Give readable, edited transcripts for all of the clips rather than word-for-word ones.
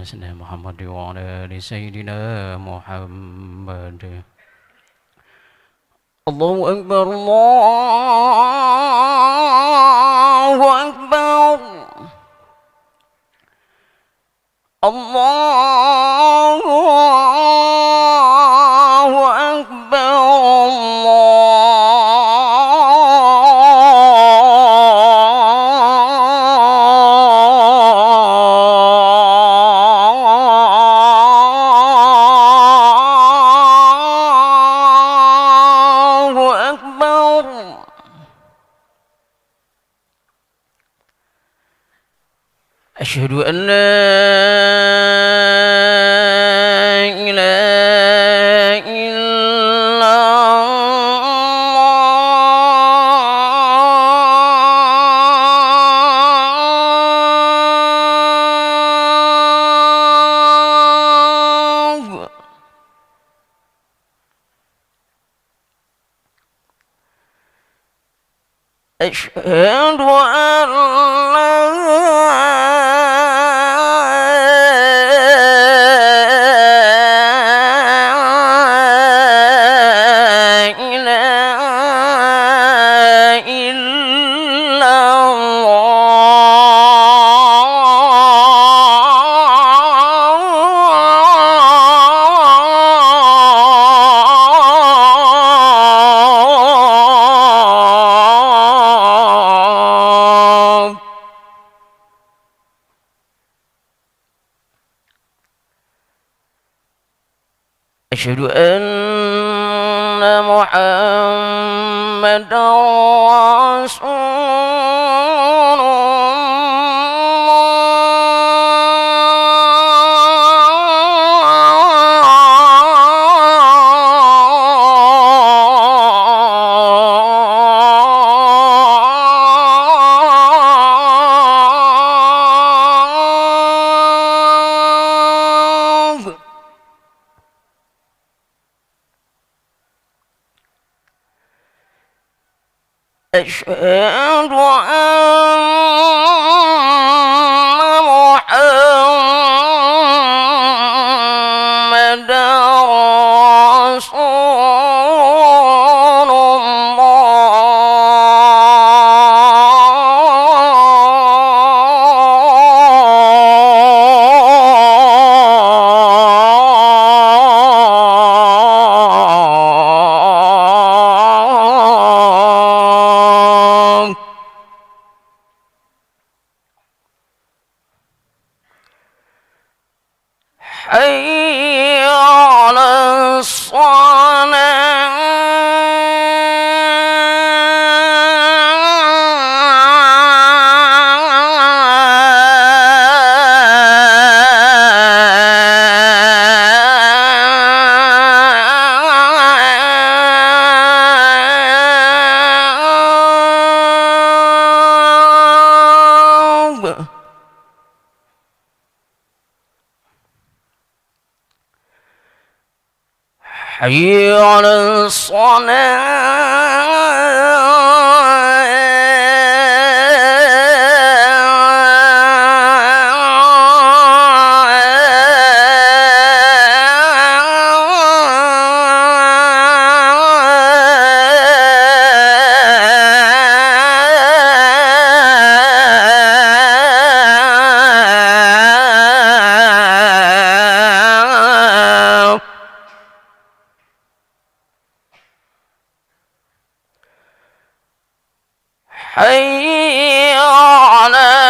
سيدنا محمد وعلى آل سيدنا محمد. الله أكبر الله أكبر الله أكبر أشهد أن لا إله إلا الله. أشهد أن أشهد أن محمدا رسول أشهد أن محمدا رسول حي على الصلاة. حي على حي على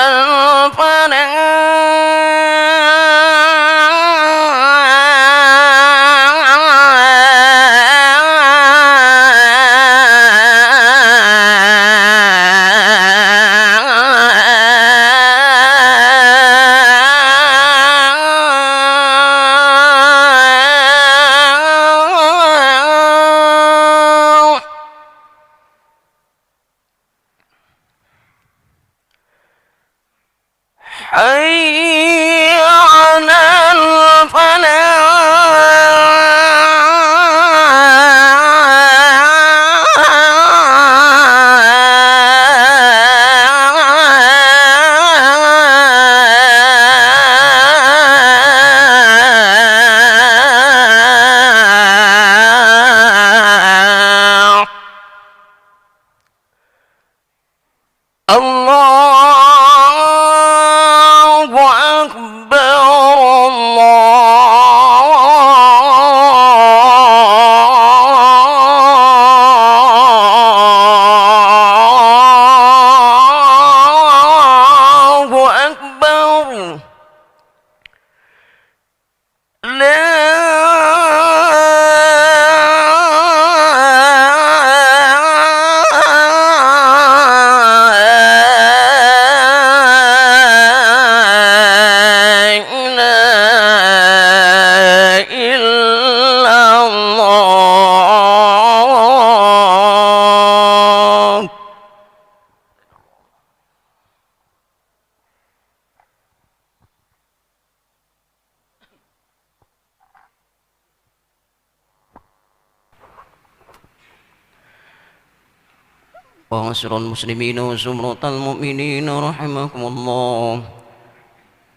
وعشر المسلمين وزمرة المؤمنين رحمكم الله.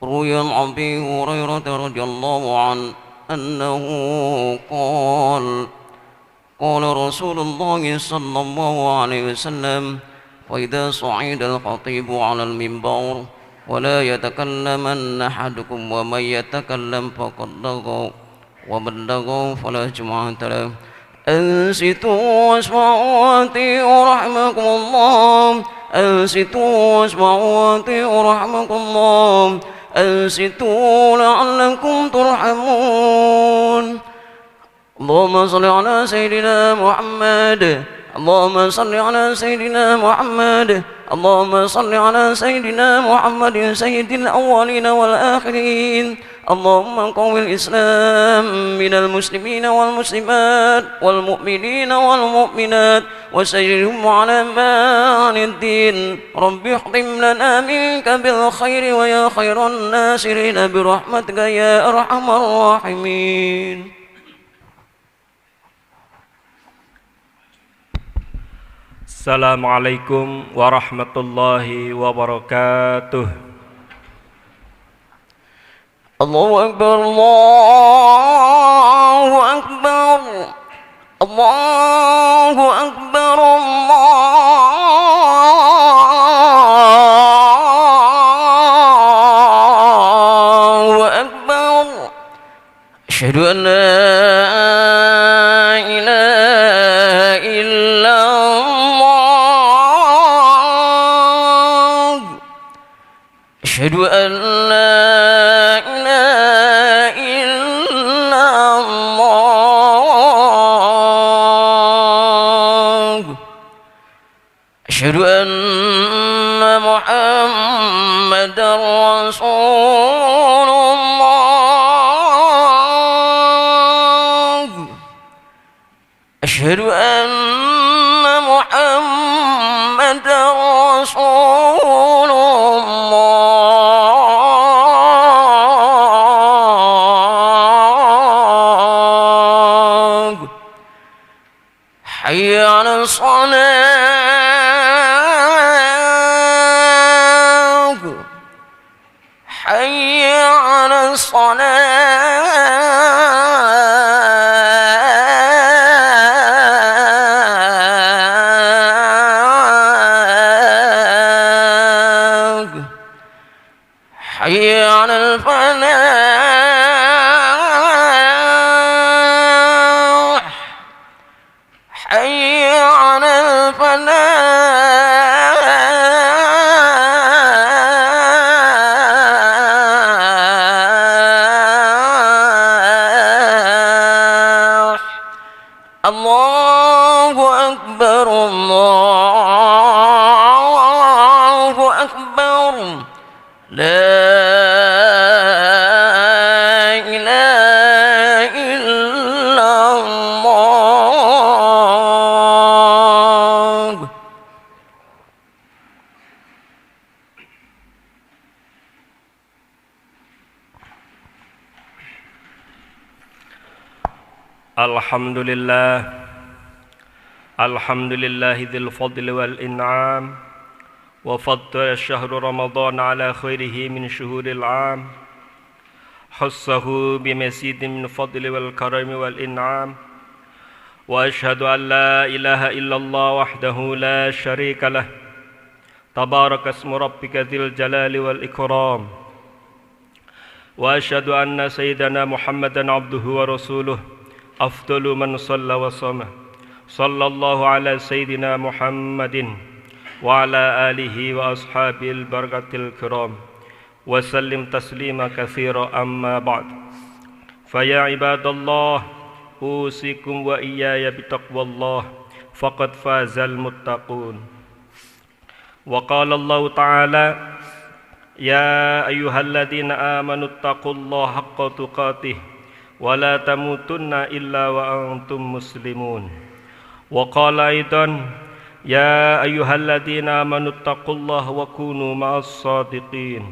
روي عن أبي هريرة رضي الله عنه أنه قال قال رسول الله صلى الله عليه وسلم: وإذا صعد الخطيب على المنبر ولا يتكلمن أحدكم ومن يتكلم فقد لغى ومن لغى فلا جمعة له. أنصتوا واسمعوا وأطيعوا رحمكم الله. أنصتوا واسمعوا وأطيعوا رحمكم الله. أنصتوا لعلكم ترحمون. اللهم صل على سيدنا محمد. اللهم صل على سيدنا محمد. اللهم صل على سيدنا محمد سيد الأولين والآخرين. اللهم قو الإسلام من المسلمين والمسلمات والمؤمنين والمؤمنات وسجلهم على مان الدين. رب احطم لنا منك بالخير ويا خير الناصرين برحمتك يا أرحم الراحمين. Assalamualaikum warahmatullahi wabarakatuh. Allahu Akbar, Allahu Akbar, Allahu Akbar, Allahu Akbar. Asyhadu an la ilaha illallah. Asyhadu an la ilaha illallah. Asyhadu anna Muhammadar Rasulullah. Asyhadu anna Muhammadar Rasulullah. Hayya 'alas salah. Hayya 'alas salah. Hayya 'alal falah. Hayya 'alal falah. Allahu Akbar, Allahu Akbar. La ilaha illallah. Alhamdulillah. Alhamdulillahi dzil fadli wal in'am. Wa faddala syahru Ramadan ala khairihi min syuhuril 'am. Khassahu bimasidin min fadli wal karami wal in'am. Wa ashhadu an la ilaha illallah wahdahu la syarika lah. Tabaraka ismu rabbika dzil jalali wal ikram. Wa ashhadu anna sayyidana Muhammadan abduhu wa rasuluh. Afdalu man shalla wa shama. Sallallahu ala sayyidina Muhammadin wa ala alihi wa ashabil barakatil kiram. Wa sallim taslima katsira amma ba'd. Fa ya ibadallah, usikum wa iyaya bitaqwallah, faqad fazal muttaqun. Wa qala Allah ta'ala: Ya ayyuhalladzina amanu taqullaha haqqa tuqatih wa la tamutunna illa wa antum muslimun. Wa qala aidan: Ya ayyuhalladzina amanu taqullaha wa kunu ma'as sadiqin.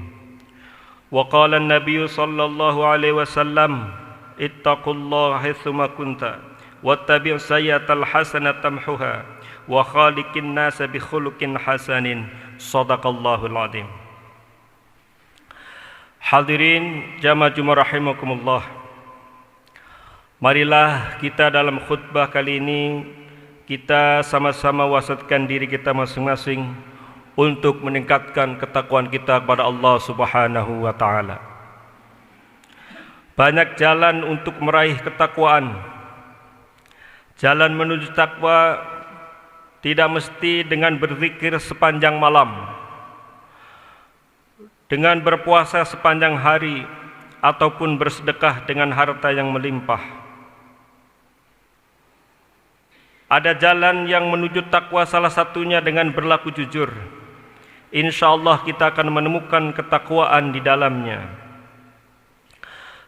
Wa qala an-nabiy sallallahu alaihi wasallam: Ittaqullaha haitsuma kunta wattabi' sayyi'atal hasanata tamhuha wa khaliqin nasa bi khuluqin hasanin. Shadaqallahul azim. Hadirin jamaah Jumat rahimakumullah. Marilah kita dalam khutbah kali ini kita sama-sama wasiatkan diri kita masing-masing untuk meningkatkan ketakwaan kita kepada Allah Subhanahu wa taala. Banyak jalan untuk meraih ketakwaan. Jalan menuju takwa tidak mesti dengan berzikir sepanjang malam, dengan berpuasa sepanjang hari, ataupun bersedekah dengan harta yang melimpah. Ada jalan yang menuju takwa, salah satunya dengan berlaku jujur. Insya Allah kita akan menemukan ketakwaan di dalamnya.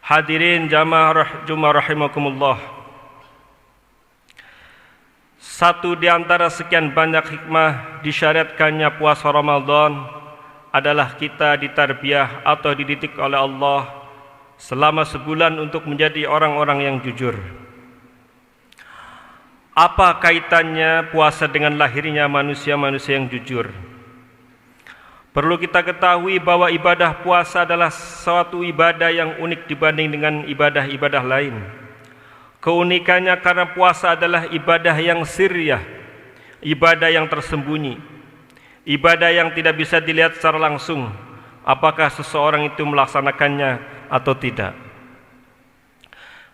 Hadirin jamaah Jumat rahimakumullah. Satu di antara sekian banyak hikmah disyariatkannya puasa Ramadan adalah kita ditarbiyah atau dididik oleh Allah selama sebulan untuk menjadi orang-orang yang jujur. Apa kaitannya puasa dengan lahirnya manusia-manusia yang jujur? Perlu kita ketahui bahwa ibadah puasa adalah suatu ibadah yang unik dibanding dengan ibadah-ibadah lain. Keunikannya karena puasa adalah ibadah yang sirriyah, ibadah yang tersembunyi, ibadah yang tidak bisa dilihat secara langsung apakah seseorang itu melaksanakannya atau tidak.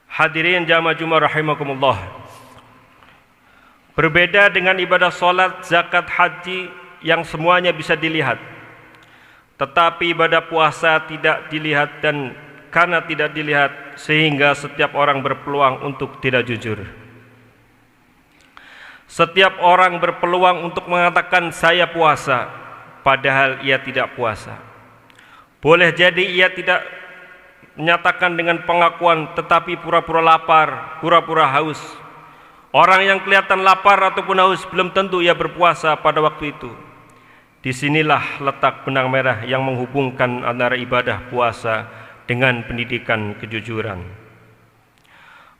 Hadirin jamaah Jumat rahimakumullah. Berbeda dengan ibadah salat, zakat, haji yang semuanya bisa dilihat, tetapi ibadah puasa tidak dilihat, dan karena tidak dilihat sehingga setiap orang berpeluang untuk tidak jujur. Setiap orang berpeluang untuk mengatakan saya puasa padahal ia tidak puasa. Boleh jadi ia tidak menyatakan dengan pengakuan tetapi pura-pura lapar, pura-pura haus. Orang yang kelihatan lapar ataupun haus belum tentu ia berpuasa pada waktu itu. Disinilah letak benang merah yang menghubungkan antara ibadah puasa dengan pendidikan kejujuran.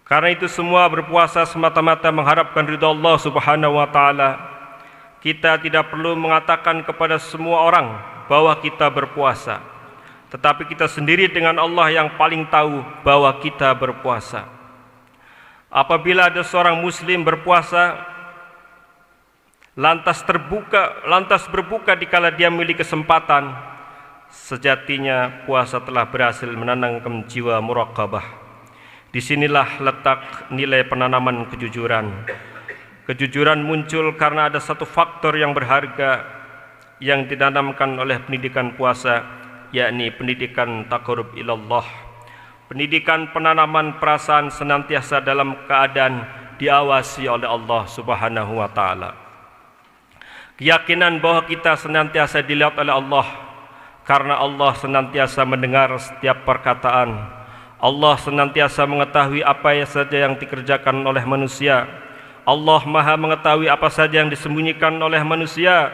Karena itu semua berpuasa semata-mata mengharapkan ridha Allah Subhanahu wa taala. Kita tidak perlu mengatakan kepada semua orang bahwa kita berpuasa, tetapi kita sendiri dengan Allah yang paling tahu bahwa kita berpuasa. Apabila ada seorang muslim berpuasa lantas berbuka dikala dia memiliki kesempatan, sejatinya puasa telah berhasil menanamkan jiwa muraqabah. Disinilah letak nilai penanaman kejujuran. Kejujuran muncul karena ada satu faktor yang berharga yang ditanamkan oleh pendidikan puasa, yakni pendidikan taqarrub ilallah. Pendidikan penanaman perasaan senantiasa dalam keadaan diawasi oleh Allah Subhanahu wa taala. Keyakinan bahwa kita senantiasa dilihat oleh Allah, karena Allah senantiasa mendengar setiap perkataan. Allah senantiasa mengetahui apa saja yang dikerjakan oleh manusia. Allah Maha mengetahui apa saja yang disembunyikan oleh manusia.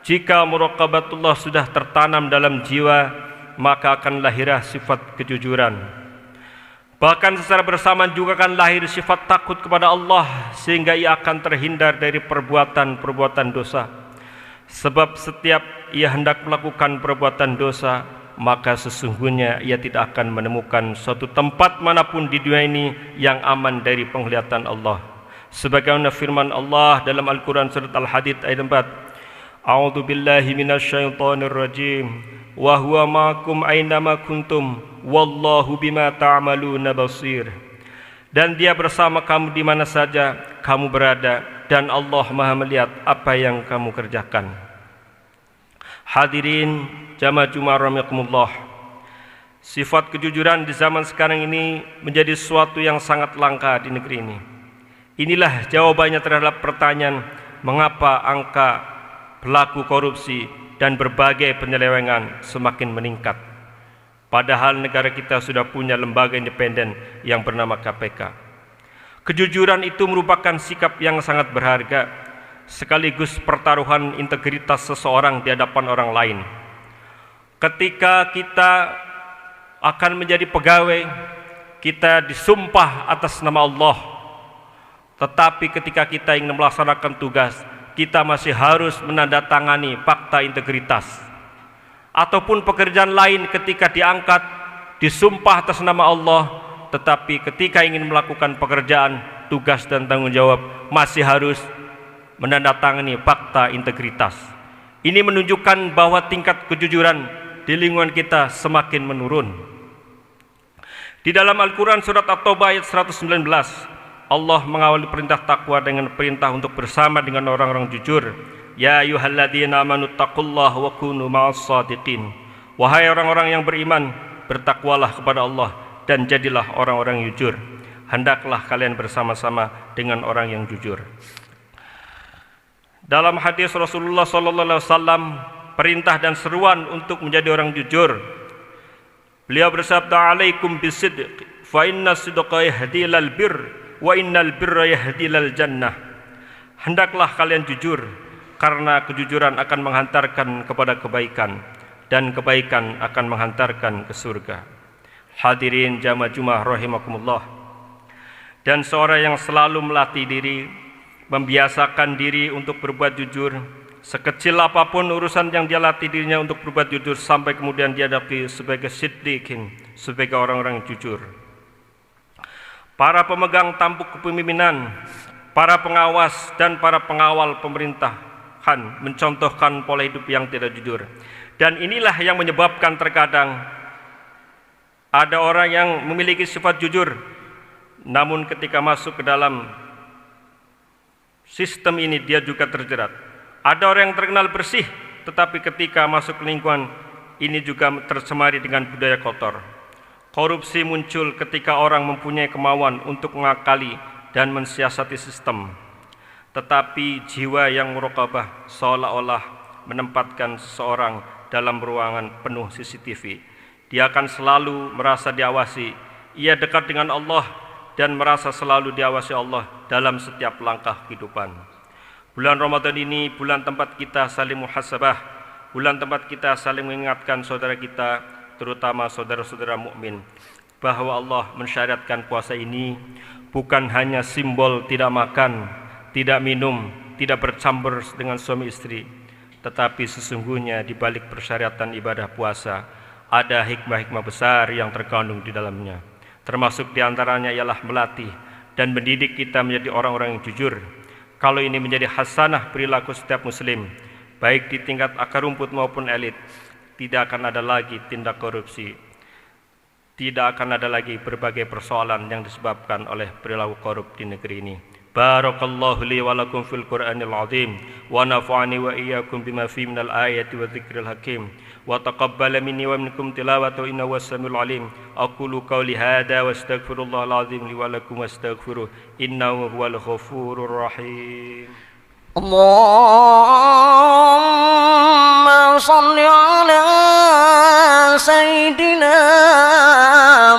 Jika muraqabatullah sudah tertanam dalam jiwa, maka akan lahirlah sifat kejujuran. Bahkan secara bersamaan juga akan lahir sifat takut kepada Allah, sehingga ia akan terhindar dari perbuatan-perbuatan dosa. Sebab setiap ia hendak melakukan perbuatan dosa, maka sesungguhnya ia tidak akan menemukan suatu tempat manapun di dunia ini yang aman dari penglihatan Allah. Sebagaimana firman Allah dalam Al-Quran surat Al-Hadid ayat 4, A'udzu billahi minasyaitonir rajim, wa huwa ma'akum aynama kuntum wallahu bima ta'maluna basir. Dan dia bersama kamu di mana saja kamu berada, dan Allah Maha melihat apa yang kamu kerjakan. Hadirin jamaah Jumat rahimakumullah. Sifat kejujuran di zaman sekarang ini menjadi sesuatu yang sangat langka di negeri ini. Inilah jawabannya terhadap pertanyaan mengapa angka pelaku korupsi dan berbagai penyelewengan semakin meningkat. Padahal negara kita sudah punya lembaga independen yang bernama KPK. Kejujuran itu merupakan sikap yang sangat berharga, sekaligus pertaruhan integritas seseorang di hadapan orang lain. Ketika kita akan menjadi pegawai, kita disumpah atas nama Allah. Tetapi ketika kita ingin melaksanakan tugas, kita masih harus menandatangani fakta integritas. Ataupun pekerjaan lain ketika diangkat, disumpah atas nama Allah, tetapi ketika ingin melakukan pekerjaan, tugas dan tanggung jawab, masih harus menandatangani fakta integritas. Ini menunjukkan bahwa tingkat kejujuran di lingkungan kita semakin menurun. Di dalam Al-Quran surat At-Taubah ayat 119, Allah mengawali perintah takwa dengan perintah untuk bersama dengan orang-orang jujur. Ya ayyuhalladzina amanu taqullaha wa kunu ma'as shadiqin. Wahai orang-orang yang beriman, bertakwalah kepada Allah dan jadilah orang-orang yang jujur. Hendaklah kalian bersama-sama dengan orang yang jujur. Dalam hadis Rasulullah SAW, perintah dan seruan untuk menjadi orang jujur. Beliau bersabda, alaikum bisidq, fa inna sidqa yahdi ilal birr, wa innal birra yahdi ilal jannah. Hendaklah kalian jujur, karena kejujuran akan menghantarkan kepada kebaikan, dan kebaikan akan menghantarkan ke surga. Hadirin jamaah Jumat rahimakumullah. Dan seorang yang selalu melatih diri, membiasakan diri untuk berbuat jujur, sekecil apapun urusan yang dia latih dirinya untuk berbuat jujur, sampai kemudian dia dihadapi sebagai siddiqin, sebagai orang-orang yang jujur. Para pemegang tampuk kepemimpinan, para pengawas dan para pengawal pemerintahan mencontohkan pola hidup yang tidak jujur. Dan inilah yang menyebabkan terkadang ada orang yang memiliki sifat jujur, namun ketika masuk ke dalam sistem ini dia juga terjerat. Ada orang yang terkenal bersih, tetapi ketika masuk ke lingkungan ini juga tercemari dengan budaya kotor. Korupsi muncul ketika orang mempunyai kemauan untuk mengakali dan mensiasati sistem. Tetapi jiwa yang muraqabah seolah-olah menempatkan seseorang dalam ruangan penuh CCTV. Dia akan selalu merasa diawasi. Ia dekat dengan Allah dan merasa selalu diawasi Allah dalam setiap langkah kehidupan. Bulan Ramadan ini bulan tempat kita saling muhasabah, bulan tempat kita saling mengingatkan saudara kita, terutama saudara-saudara mukmin, bahwa Allah mensyariatkan puasa ini bukan hanya simbol tidak makan, tidak minum, tidak bercampur dengan suami istri, tetapi sesungguhnya di balik persyariatan ibadah puasa ada hikmah-hikmah besar yang terkandung di dalamnya. Termasuk diantaranya ialah melatih dan mendidik kita menjadi orang-orang yang jujur. Kalau ini menjadi hasanah perilaku setiap muslim, baik di tingkat akar rumput maupun elit, tidak akan ada lagi tindak korupsi, tidak akan ada lagi berbagai persoalan yang disebabkan oleh perilaku korup di negeri ini. Barakallahu li wa lakum fil Qur'anil azim wa nafa'ani wa iyyakum bima fihi minal ayati wa dzikril hakim wa taqabbala minni wa minkum tilawatahu innahu was-samiul alim. Aqulu qawli hadza wa astaghfirullahal azim li wa lakum wastaghfiruh innahu huwal ghafurur rahim. Allahumma salli ala sayyidina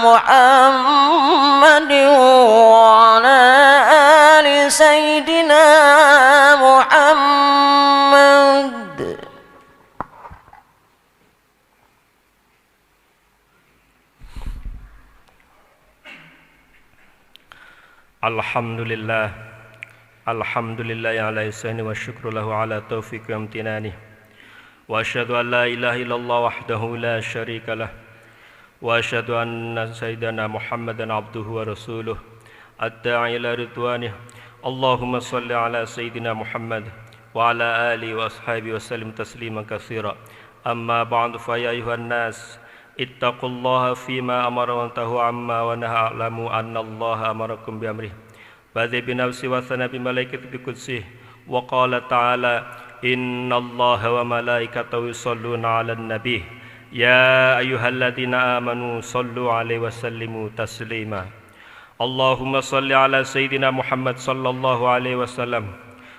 Muhammadin wa ala ali sayyidina Muhammad. Alhamdulillah. Alhamdulillah ala ihsani wa syukru lahu ala taufiq wa amtinani. Wa asyhadu an la ilaha illallah wahdahu la syarika lah. Wa asyhadu anna sayyidana Muhammadan abduhu wa rasuluh ad-da'i ila ridwanih. Allahumma salli ala sayyidina Muhammad wa ala alihi wa ashabihi wa sallim tasliman katsira. Amma ba'du fa ya ayuhan nas ittaqullaha fima amara wa tahu amma wa nahaa alamu anna Allah amarakum bi amrih. Badhi binafsi wa thana bi malaikati bi qudsih wa qala ta'ala inna allaha wa malaikatahu yusalluna 'alan nabi ya ayyuhalladzina amanu sallu 'alaihi wa sallimu taslima. Allahumma salli ala sayyidina Muhammad sallallahu alaihi wasallam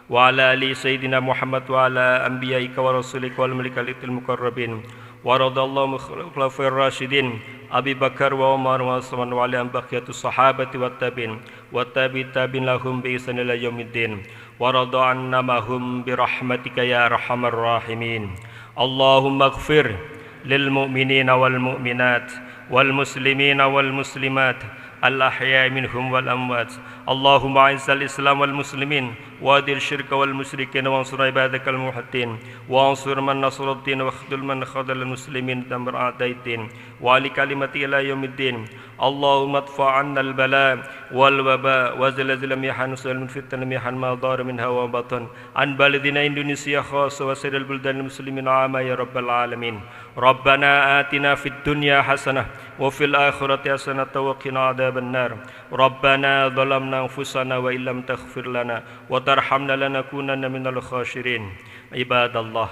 wa ala ali sayyidina Muhammad wa ala anbiya'ika wa rasulika wal malaikatil muqarrabin wa radallahu khulafa'ir rasyidin Abi Bakar wa Umar wa Utsman wa ali baqiyatus sahabati wat tabi'in wa tabi'in lahum bi ihsan ila yaumiddin wa rada'anna mahum bi rahmatika ya arhamar rahimin. Allahumma ighfir lil mu'minina wal mu'minat wal muslimina wal muslimat الأحياء منهم والأموات اللهم أعز الإسلام والمسلمين وأذل الشرك والمشركين وانصر عبادك الموحدين وانصر من نصر الدين واخذل من خذل المسلمين دمر أعداء الدين وعلى كلمة إلى يوم الدين اللهم ادفع عنا البلاء والوباء وزلزل محن سؤال من فتن محن ما ضار منها وبطن عن بلدنا إندونيسيا خاصة وسائر البلدان المسلمين عامة يا رب العالمين ربنا آتنا في الدنيا حسنة وفي الآخرة حسنة وقنا عذاب النار ربنا ظلمنا أنفسنا وإن لم تغفر لنا وترحمنا لنكونن من الخاسرين عباد الله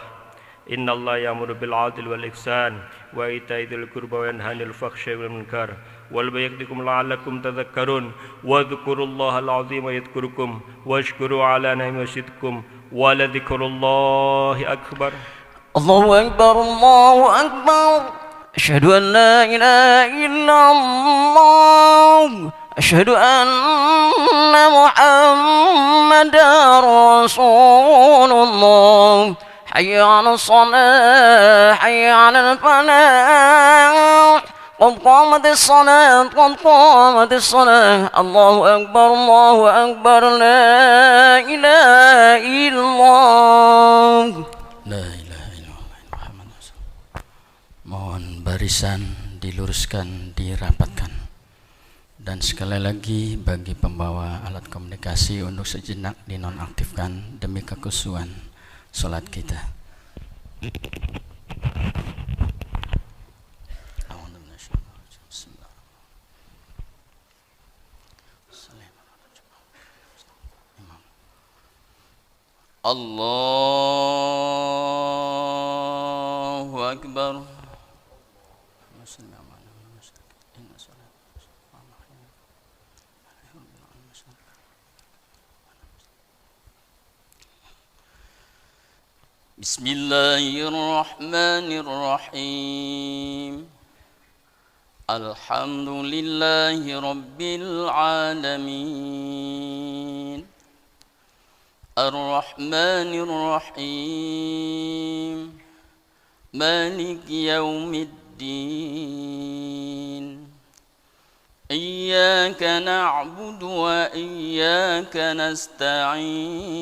إن الله يأمر بالعدل والإحسان وإيتاء ذي القربى وينهى عن الفحشاء والمنكر والبغي يعظكم لعلكم تذكرون واذكروا الله العظيم يذكركم واشكروا على نعمه يزدكم ولذكر الله أكبر الله أكبر الله أكبر أشهد أن لا إله إلا الله أشهد أن محمدا رسول الله حي على الصلاة حي على الفلاح قد قامت الصلاة قد قامت الصلاة الله أكبر لا إله إلا الله La ilaha illallah Muhammad Rasulullah. Mohon barisan diluruskan, dirapatkan. Dan sekali lagi bagi pembawa alat komunikasi untuk sejenak dinonaktifkan demi kekhusyuan salat kita. Allahu Akbar. Bismillahirrahmanirrahim. Alhamdulillahi Rabbil Alamin. Ar-Rahmanir Rahim. Malik Yawmiddin. Iyyaka na'budu wa iyyaka nasta'in.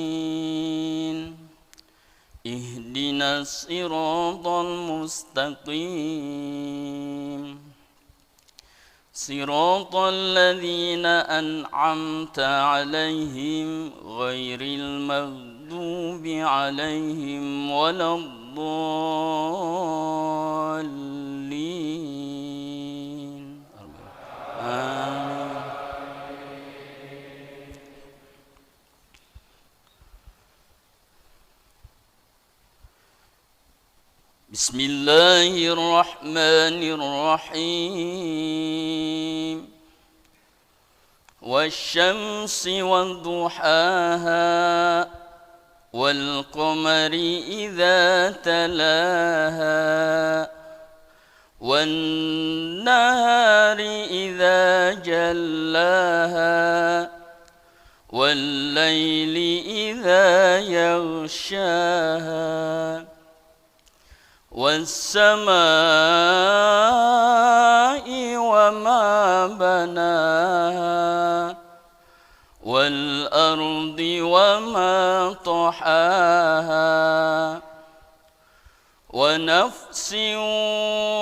Ihdinas siratal mustaqim. Siratal ladzina an'amta 'alaihim ghairil maghdubi 'alaihim waladdallin. Amin. Bismillahirrahmanirrahim. Wasyamsi wadduhaha wal qamari idza talaha wan nahari idza jallaha wal laili idza yaghshaha والسماء وما بناها والأرض وما طحاها ونفس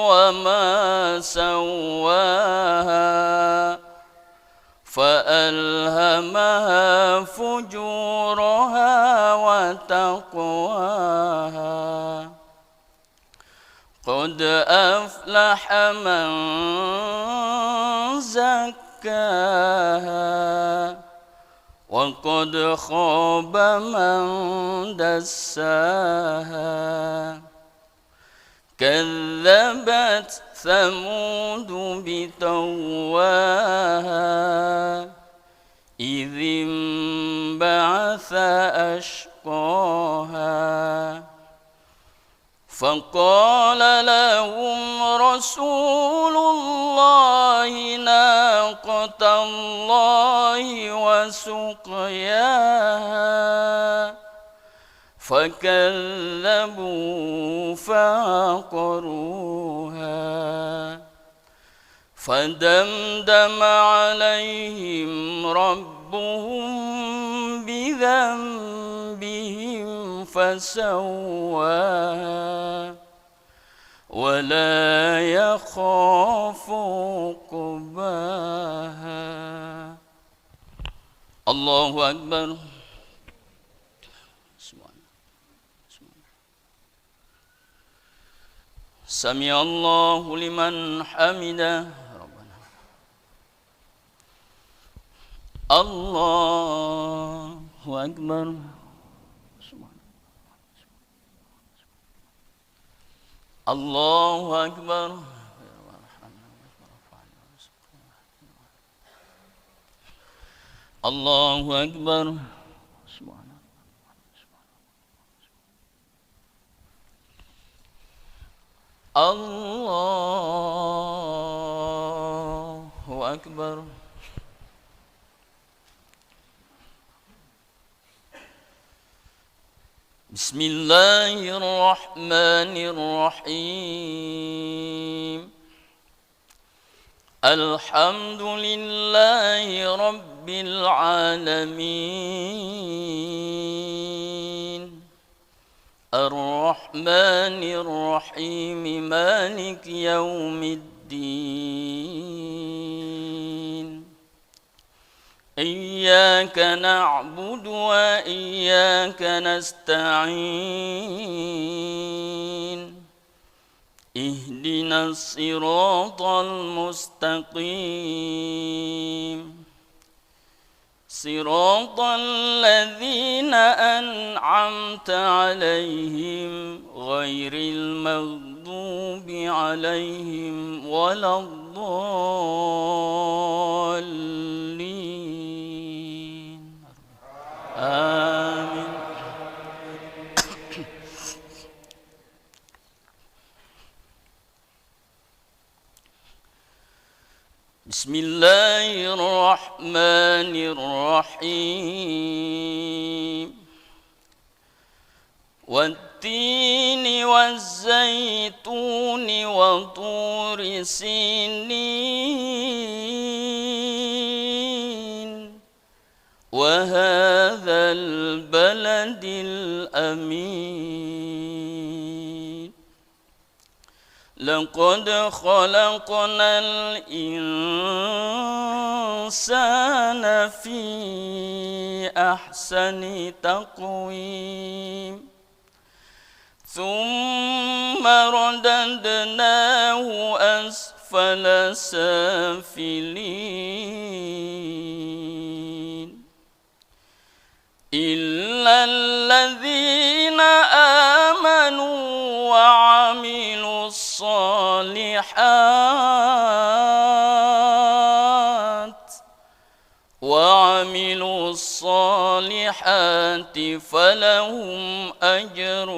وما سواها فألهمها فجورها وتقواها قد أفلح من زكاها وقد خاب من دساها كذبت ثمود بطغواها إذ انبعث أشقاها فقال لهم رسول الله ناقة الله وسقياها فكذبوا فعقروها فدمدم عليهم ربهم بذنبهم فسواها ولا يخاف عقباها. الله أكبر. سمع الله لمن حمده. الله أكبر. الله أكبر. الله أكبر. الله أكبر. بسم الله الرحمن الرحيم. الحمد لله رب العالمين الرحمن الرحيم مالك يوم الدين. إياك نعبد وإياك نستعين. اهدنا الصراط المستقيم صراط الذين أنعمت عليهم غير المغضوب عليهم ولا الضالين. آمين. بسم الله الرحمن الرحيم. والتين والزيتون وطور سينين وهذا البلد الأمين. لقد خلقنا الإنسان في أحسن تقويم ثم رددناه أسفل سافلين إلا الذين آمنوا وعملوا الصالحات فلهم أجر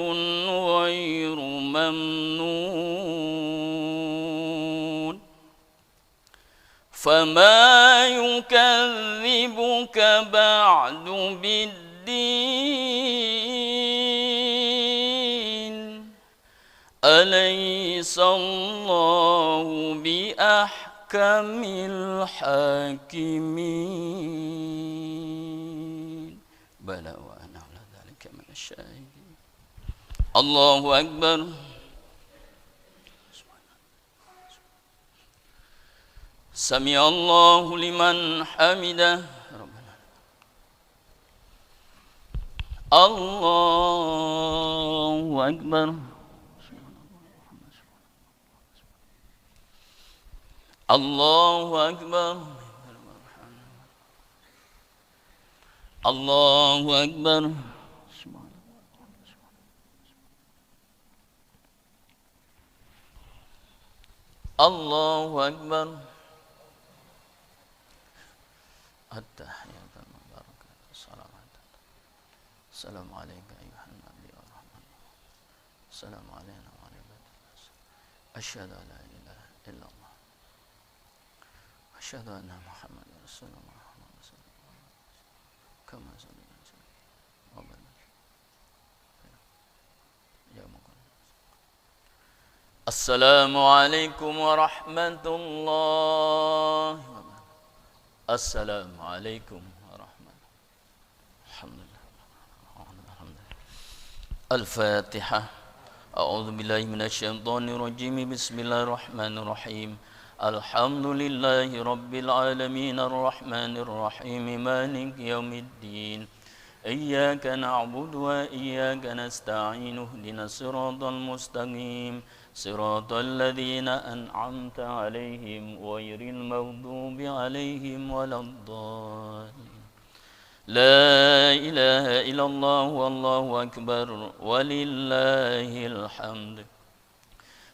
غير ممنون. فما يكذبك بعد بالدين أليس الله بأحكم الحاكمين. بلى وأنا على ذلك من الشاهدين. الله أكبر. سمع الله لمن حمده. الله أكبر. الله أكبر. الله أكبر. الله أكبر. التحيات المباركة الصلوات. السلام عليك أيها النبي ورحمة الله. السلام علينا وعلى عباد الله. أشهد أن لا إله إلا الله. أشهد أن محمدا رسول الله كما صلينا وبارك يا مكرم. Assalamualaikum warahmatullahi wabarakatuh. Assalamualaikum warahmatullahi wabarakatuh. Al-Fatihah. A'udzu billahi minasyaitonir rajim. Bismillahirrahmanirrahim. Alhamdulillahi rabbil alamin arrahmanir rahim maliki yaumiddin. Iyyaka na'budu wa iyyaka nasta'in ihdinas siratal mustaqim. Siratal ladzina an'amta 'alaihim ghairil maghdubi 'alaihim waladdallin. La ilaha illallah wallahu akbar walillahil hamd.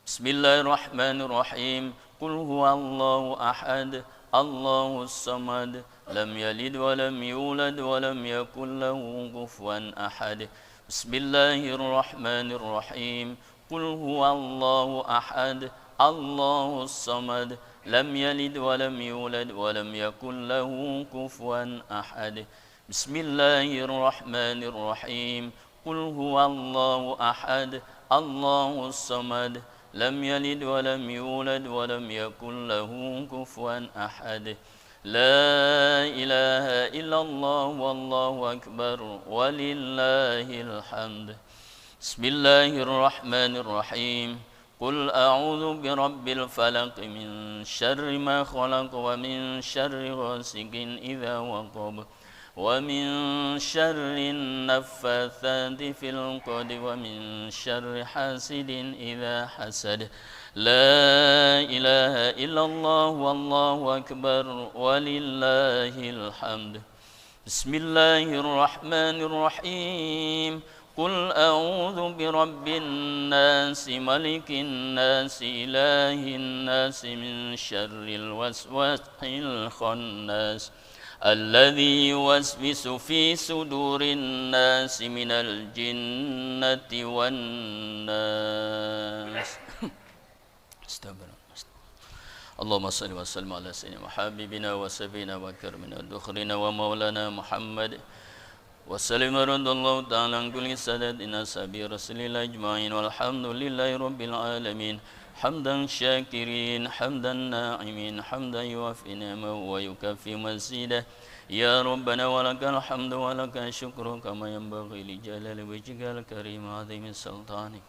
Bismillahirrahmanirrahim. Qul huwallahu ahad, Allahus samad, lam yalid wa lam yulad wa lam yakul lahu kufuwan ahad. Bismillahirrahmanirrahim. Qul huwallahu ahad, Allahus samad, lam yalid wa lam yulad wa lam yakul lahu kufuwan ahad. Bismillahirrahmanirrahim. Qul huwallahu ahad, Allahus samad, lam yalid wa lam yulad wa lam yakul lahu kufuwan ahad. La ilaha illallah wallahu akbar walillahil hamd. Bismillahirrahmanirrahim. Qul a'udzu birabbil falaq min syarri ma khalaq wa min syarri ghasiqin idza waqab wa min syarri naffatsati fil 'uqad wa min syarri hasidin idza hasad. La ilaha illallah wallahu akbar walillahil hamd. Bismillahirrahmanirrahim. Qul a'udzu birabbin nas malikin nas ilahin nas min syarril waswasil khannas alladzi yuwaswisu fi sudurin nas minal jinnati wan nas. Astagfirullah. Allahumma salli wa sallim ala sayyidina wa habibina wa sabina wa karimina dukhrina wa maulana Muhammad wa sallim radallahu ta'ala an kulli sadatina sabi rasulillah ajma'in walhamdulillahi rabbil alamin. Hamdan syakirin, hamdan na'imin, hamdan yuwafi ni'amahu wa yukafi mazidah. Ya Rabbana walakal hamdu walakal syukru kama yanbaghi li jalali wajhikal karim azimi sultanik.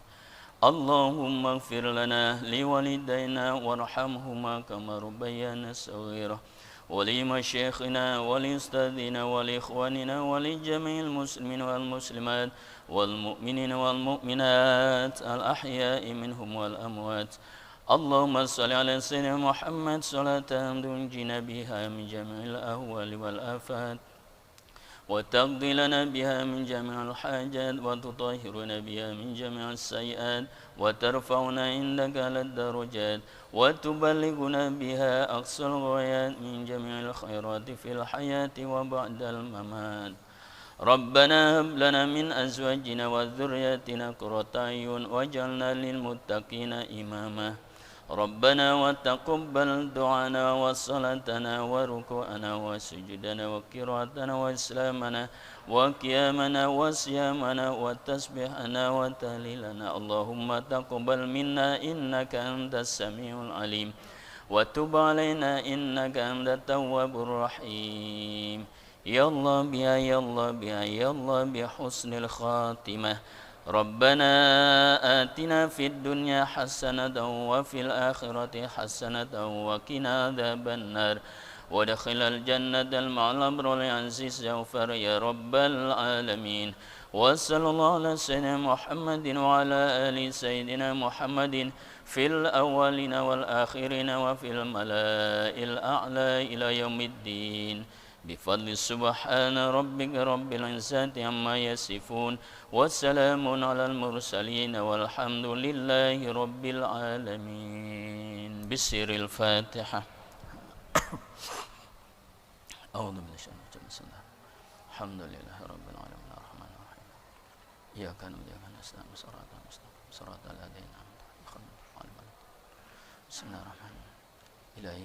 Allahumma ighfir lana liwalidayna warhamhuma kama rabbayana saghira wa li masyayikhina wa li ustadzina wa li ikhwanina wa li jami'il muslimin wal muslimat wal mu'minina wal mu'minat al ahya'i minhum wal amwat. Allahumma salli ala sayyidina Muhammad salatan tunjina biha min jami'il ahwali wal afat وتقضي لنا بها من جميع الحاجات وتطهرنا بها من جميع السيئات وترفعنا عندك على الدرجات وتبلغنا بها أقصى الغايات من جميع الخيرات في الحياة وبعد الممات. ربنا هب لنا من أزواجنا وذرياتنا قرة أعين واجعلنا للمتقين إماما. ربنا وتقبل دعانا وصلاتنا وركوعنا وسجودنا وقراءتنا وإسلامنا وقيامنا وصيامنا وتسبيحنا وتهليلنا. اللهم تقبل منا إنك أنت السميع العليم وتب علينا إنك أنت التواب الرحيم. يا الله بها يا الله بها يا الله بحسن الخاتمة. ربنا آتنا في الدنيا حسنة وفي الآخرة حسنة وقنا عذاب النار وادخل الجنة مع الأبرار العزيز غفر يا رب العالمين. وصلى الله على سيدنا محمد وعلى آل سيدنا محمد في الأولين والآخرين وفي الملأ الأعلى إلى يوم الدين بفضل سبحان ربك رب العزة عما يصفون والسلام على المرسلين والحمد لله رب العالمين. بسر الفاتحة. أعوذ بالله من الشيطان الرجيم. الحمد لله رب العالمين الرحمن الرحيم إياك نعبد وإياك نستعين صراط المستقيم صراط الذين أنعمت عليهم غير المغضوب عليهم. بسم الله الرحمن الرحيم. إلهي